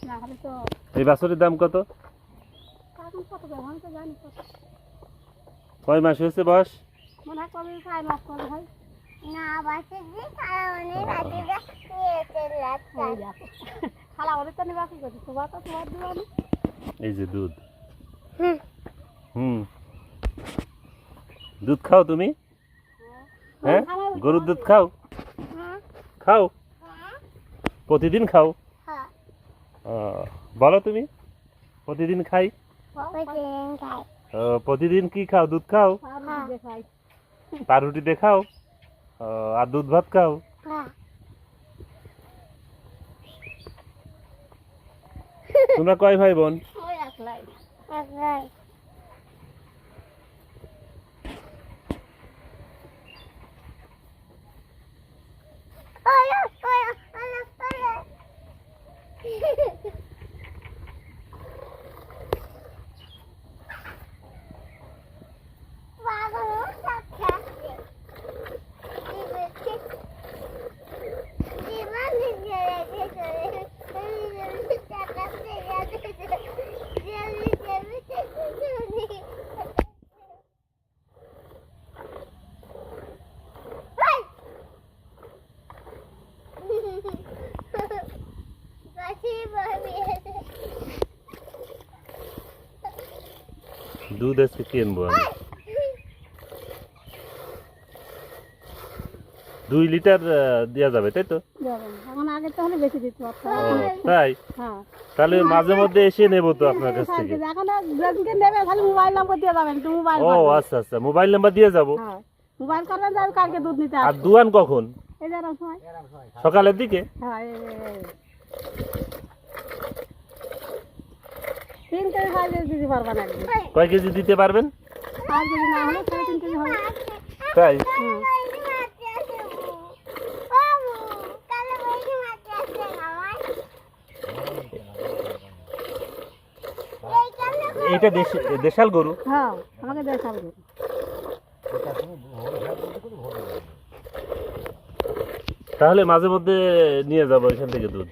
না হলে তো এই বাছুরের দাম কত? এখন কত দেবো আমি তো জানি কত। কয় মাস হয়েছে বয়স? মনে হয় কবে 4 মাস করে হয়। না বাসে যে কারণে রাজিদা নিয়েছে লাচ্চা ওই দেখো খালা ওদের তো নিবাসী করছে তোমার তো তোমার দিবানি। এই যে দুধ। হুম, দুধ খাও তুমি? হ্যাঁ, গরুর দুধ খাও? খাও, প্রতিদিন খাও? হ্যাঁ বলো তুমি প্রতিদিন খাই। প্রতিদিন খাই প্রতিদিন কি খাও? দুধ খাও? আর দেখাই পাউরুটি দিয়ে খাও? আর দুধ ভাত খাও? হ্যাঁ তোমরা কয় ভাই বোন? ওই একলাই একলাই দুধ আজকে কিনবো আমি 2 লিটার দেওয়া যাবে তাই তো? যাবেন এখন আগে তো হলে বেশি দিতে পারতাম তাই? হ্যাঁ তাহলে মাঝে মধ্যে এসে নেবো তো আপনার কাছ থেকে। এখন যেদিনকে নেবে খালি মোবাইল নম্বর দিয়ে যাবেন একটু মোবাইল ও আচ্ছা আচ্ছা, মোবাইল নাম্বার দিয়ে যাবো। হ্যাঁ মোবাইল করবেন যাবে কালকে দুধ নিতে আর আসবে দুয়ান কখন? এই যার সময় সকালের দিকে? হ্যাঁ 3 কেজি 5 কেজি দিতে পারবেন একদিন কয় কেজি দিতে পারবেন? 5 কেজি না হলে 3.5 কেজি হবে তাই? হুম এটা দেশাল গরু? হ্যাঁ আমাকে দেখাল তাহলে মাঝে মধ্যে নিয়ে যাবো এখান থেকে দুধ।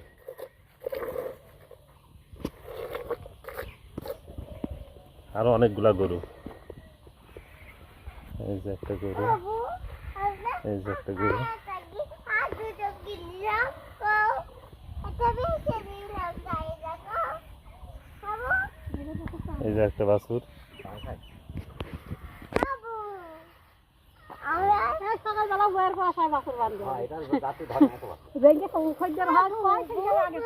আরো অনেকগুলা গরু। এই যে একটা গরু, এই যে একটা গরু, এই যে একটা বাছুর। সকালবেলা বইয়ের পর সবাই বাকুর বান্ধব খদ্দের হয় আগে